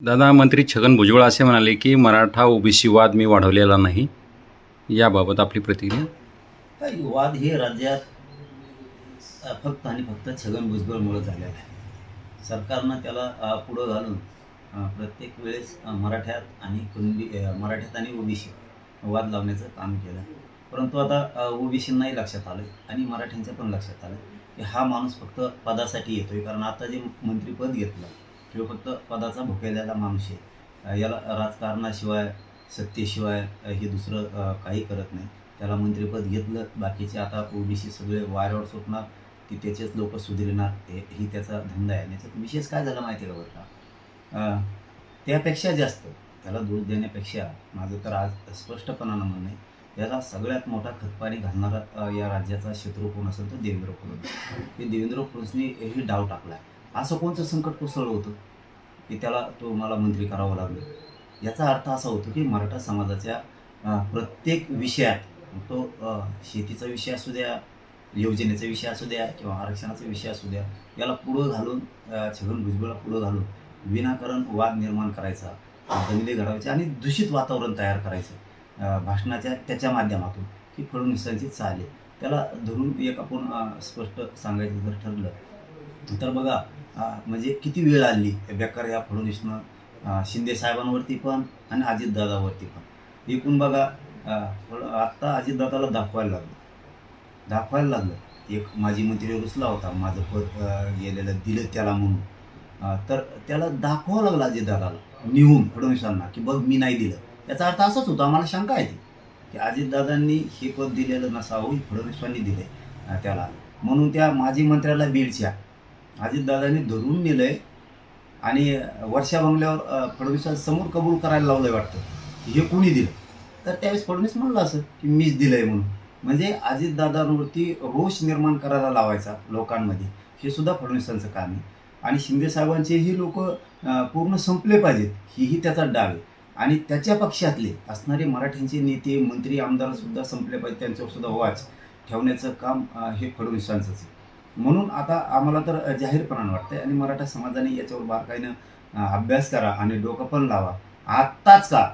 दादा, मंत्री छगन भुजबळ असे म्हणाले की मराठा ओबीसी वाद मी वाढवलेला नाही. याबाबत आपली प्रतिक्रिया? काही वाद हे राज्यात फक्त आणि फक्त छगन भुजबळमुळे झालेला आहे. सरकारनं त्याला पुढं घालून प्रत्येक वेळेस मराठ्यात आणि मराठ्यात आणि ओबीसी वाद लावण्याचं काम केलं. परंतु आता ओबीसींनाही लक्षात आलं आणि मराठ्यांच्या पण लक्षात आलं की हा माणूस फक्त पदासाठी येतोय. कारण आता जे मंत्रिपद घेतलं किंवा फक्त पदाचा भुकेलेला माणूस आहे. याला राजकारणाशिवाय सत्तेशिवाय हे दुसरं काही करत नाही. त्याला मंत्रिपद घेतलं, बाकीचे आता ओबीसी सगळे वाऱ्यावर सुटणार की त्याचेच लोक सुधारणार, ही त्याचा धंदा आहे. आणि याच्यात विशेष काय झालं माहिती आहे का बरं का? त्यापेक्षा जास्त त्याला दोष देण्यापेक्षा माझं तर आज स्पष्टपणानं म्हणणं आहे, याला सगळ्यात मोठा खतपाणी घालणारा या राज्याचा शत्रू कोण असेल तर देवेंद्र फडणवीस. हे देवेंद्र फडणवीसने ही डाव टाकला आहे. असं कोणतं संकट कोसळलं होतं की त्याला तो मला मंत्री करावं लागलं? याचा अर्थ असा होतो की मराठा समाजाच्या प्रत्येक विषयात, तो शेतीचा विषय असू द्या, योजनेचा विषय असू द्या किंवा आरक्षणाचा विषय असू द्या, याला पुढं घालून छगन भुजबळला पुढं घालून विनाकारण वाद निर्माण करायचा, दंगली घडवायचे आणि दूषित वातावरण तयार करायचं भाषणाच्या त्याच्या माध्यमातून, ही फडणवीसांची चाल आहे. त्याला धरून एक आपण स्पष्ट सांगायचं जर ठरलं तर बघा, म्हणजे किती वेळ आली बेकार या फडणवीसनं शिंदे साहेबांवरती पण आणि अजितदादावरती पण. एकूण बघा, आत्ता अजितदादाला दाखवायला लागलं. एक माजी मंत्री रुसला होता, माझं पद गेलेलं दिलं त्याला म्हणून. तर त्याला दाखवावं लागलं अजितदादाला निहून फडणवीसांना की बघ मी नाही दिलं. याचा अर्थ असाच होता, आम्हाला शंका आहे की अजितदादांनी हे पद दिलेलं नसावं, फडणवीसांनी दिलं त्याला. म्हणून त्या माजी मंत्र्याला बीडच्या अजितदादांनी धरून नेलंय आणि वर्षा बंगल्यावर फडणवीसांसमोर कबूल करायला लावलंय वाटतं. हे कोणी दिलं? तर त्यावेळेस फडणवीस म्हणलं असं की मीच दिलंय म्हणून. म्हणजे अजितदादांवरती रोष निर्माण करायला लावायचा लोकांमध्ये, हे सुद्धा फडणवीसांचं काम आहे. आणि शिंदे साहेबांचेही लोक पूर्ण संपले पाहिजेत, हीही त्याचा डाव आहे. आणि त्याच्या पक्षातले असणारे मराठ्यांचे नेते मंत्री आमदारसुद्धा संपले पाहिजे, त्यांच्यावर सुद्धा वाच ठेवण्याचं काम हे फडणवीसांचंच आहे. म्हणून आता आम्हाला तर जाहीरपणानं वाटतंय आणि मराठा समाजाने याच्यावर बारकाईनं अभ्यास करा आणि डोकं पण लावा. आत्ताच का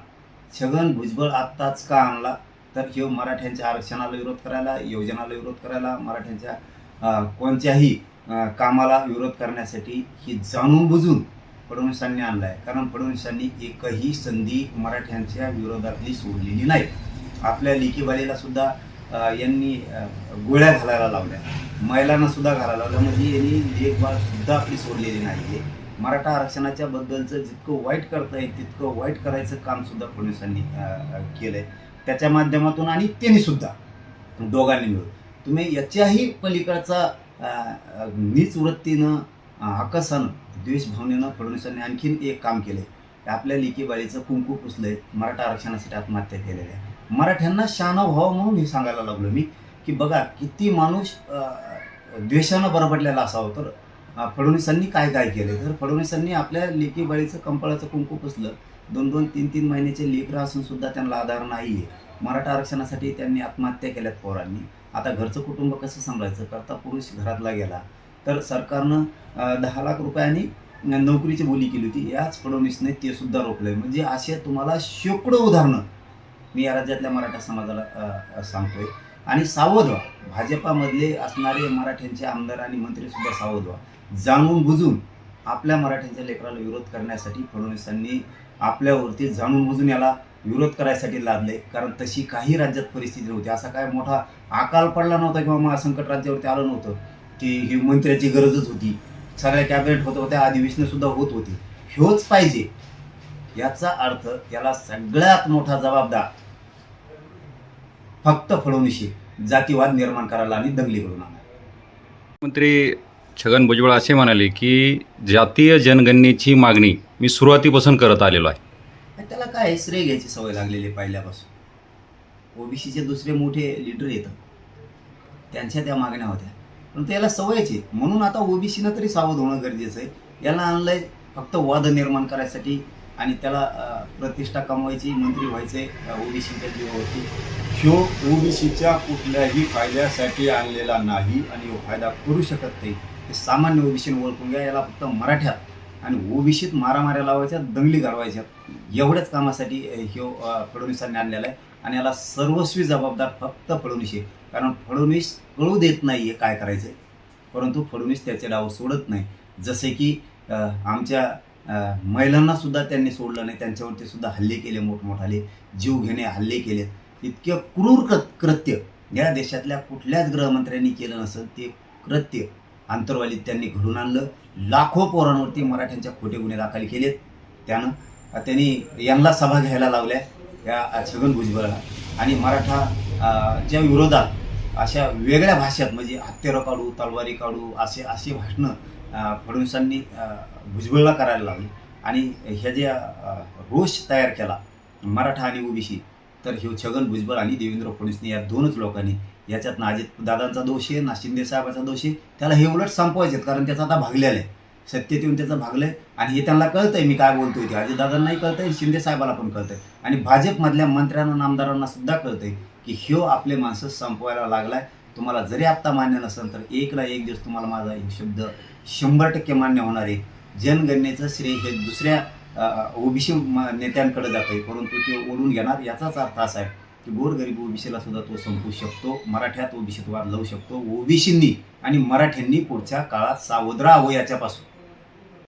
छगन भुजबळ आत्ताच का आणला? तर हे मराठ्यांच्या आरक्षणाला विरोध करायला, योजनाला विरोध करायला, मराठ्यांच्या कोणत्याही कामाला विरोध करण्यासाठी ही जाणून बुजून फडणवीसांनी आणला आहे. कारण फडणवीसांनी एकही संधी मराठ्यांच्या विरोधातली सोडलेली नाही. आपल्या लेकीबाळीला सुद्धा यांनी गोळ्या घालायला लावल्या, महिलांना सुद्धा घालायला लावल्या. म्हणजे यांनी लेखबाळ सुद्धा आपली सोडलेली नाही आहे. मराठा आरक्षणाच्या बद्दलचं जितकं वाईट करता येईल तितकं वाईट करायचं काम सुद्धा फडणवीसांनी केलं आहे त्याच्या माध्यमातून. आणि त्यांनी सुद्धा दोघांनी मिळून तुम्ही याच्याही पलीकडचा नीच वृत्तीनं, आकसानं, द्वेषभावनेनं फडणवीसांनी आणखीन एक काम केलं आहे. आपल्या लेकीबाळीचं कुंकू पुसलंय, मराठा आरक्षणासाठी आत्महत्या केलेल्या आहे. मराठ्यांना शहाणा व्हावं म्हणून हे सांगायला लागलो मी की बघा किती माणूस द्वेषानं बरबडलेला असावं. तर फडणवीसांनी काय केलं? तर फडणवीसांनी आपल्या लेकीबाळीचं कंपाळाचं कुंकू पुसलं. 2-2, 3-3 महिन्याचे लेकरं असून सुद्धा त्यांना आधार नाही आहे. मराठा आरक्षणासाठी त्यांनी आत्महत्या केल्यात पोरांनी. आता घरचं कुटुंब कसं सांभाळायचं? करता पुरुष घरातला गेला तर सरकारनं 10 लाख रुपयांनी नोकरीची बोली केली होती. याच फडणवीसने ते सुद्धा रोखलंय. म्हणजे असे तुम्हाला शेकडो उदाहरणं मी या राज्यातल्या मराठा समाजाला सांगतोय. आणि सावध व्हा, भाजपामधले असणारे मराठ्यांचे आमदार आणि मंत्रीसुद्धा सावध व्हा. जाणून बुजून आपल्या मराठ्यांच्या लेकराला विरोध करण्यासाठी फडणवीसांनी आपल्यावरती जाणून बुजून याला विरोध करायसाठी लादले. कारण तशी काही राज्यात परिस्थिती नव्हती. असा काय मोठा अकाल पडला नव्हता किंवा महासंकट राज्यावरती आलं नव्हतं की ही मंत्र्याची गरजच होती. सगळ्या कॅबिनेट होत होत्या, अधिवेशनंसुद्धा होत होती. ह्योच पाहिजे. याचा अर्थ याला सगळ्यात मोठा जबाबदार फक्त फडणवीस जातीवाद निर्माण करायला आणि दंगली घडवून आणायला. मंत्री छगन भुजबळ असे म्हणाले की जातीय जनगणनेची मागणी मी सुरुवातीपासून करत आलेलो आहे. त्याला काय श्रेय घ्यायची सवय लागलेली आहे पहिल्यापासून. ओबीसीचे दुसरे मोठे लीडर येतात, त्यांच्या त्या मागण्या होत्या, पण त्याला सवयची. म्हणून आता ओबीसीनं तरी सावध होणं गरजेचं आहे. याला आणलंय फक्त वाद निर्माण करायसाठी आणि त्याला प्रतिष्ठा कमवायची, मंत्री व्हायचे ओबीसीच्या जीवावरती. ह्यो ओबीसीच्या कुठल्याही फायद्यासाठी आणलेला नाही आणि फायदा करू शकत नाही. हे सामान्य ओबीसीने ओळखून घ्या. याला फक्त मराठ्यात आणि ओबीसीत मारामाऱ्या लावायच्या, दंगली घालवायच्या, एवढ्याच कामासाठी ह्यो फडणवीसांनी आणलेला आहे. आणि याला सर्वस्वी जबाबदार फक्त फडणवीस आहे. कारण फडणवीस कळू देत नाही आहे काय करायचं आहे, परंतु फडणवीस त्याचे डाव सोडत नाही. जसे की आमच्या महिलांना सुद्धा त्यांनी सोडलं नाही, त्यांच्यावरती सुद्धा हल्ले केले, मोठमोठाले जीव घेणे हल्ले केलेत. इतके क्रूर कृत्य या देशातल्या कुठल्याच गृहमंत्र्यांनी केलं नसेल ते कृत्य आंतरवालीत त्यांनी घडून आणलं. लाखो पोरांवरती मराठ्यांच्या खोटे गुन्हे दाखल केलेत. त्यांनी यांना सभा घ्यायला लावल्या या छगन भुजबळला. आणि मराठाच्या विरोधात अशा वेगळ्या भाषेत म्हणजे हत्यारं काढू, तलवारी काढू अशी भाषणं फडणवीसांनी भुजबळला करायला लावली. आणि ह्या ज्या रोष तयार केला मराठा आणि ओबीसी, तर ह्यो छगन भुजबळ आणि देवेंद्र फडणवीसने या दोनच लोकांनी. याच्यात ना अजित दादांचा दोष आहे ना शिंदे साहेबाचा दोष आहे. त्याला हे उलट संपवायचे आहेत, कारण त्याचा आता भागलेला आहे, सत्तेत येऊन त्याचं भागलं आहे. आणि हे त्यांना कळतंय मी काय बोलतोय ते, अजितदादांनाही कळतंय, शिंदे साहेबाला पण कळतंय, आणि भाजपमधल्या मंत्र्यांना आमदारांना सुद्धा कळतंय की ह्यो आपले माणसं संपवायला लागलाय. तुम्हाला जरी आत्ता मान्य नसेल तर एक ना एक दिवस तुम्हाला माझा हे शब्द 100% मान्य होणार आहे. जनगणनेचं श्रेय हे दुसऱ्या ओबीसी नेत्यांकडे जात आहे, परंतु ते ओढून घेणार. याचाच अर्थ असा आहे की गोरगरीब ओबीसीला सुद्धा तो संपवू शकतो, मराठ्यात ओबीसीत वाद लावू शकतो. ओबीसींनी आणि मराठ्यांनी पुढच्या काळात सावध राहावं याच्यापासून.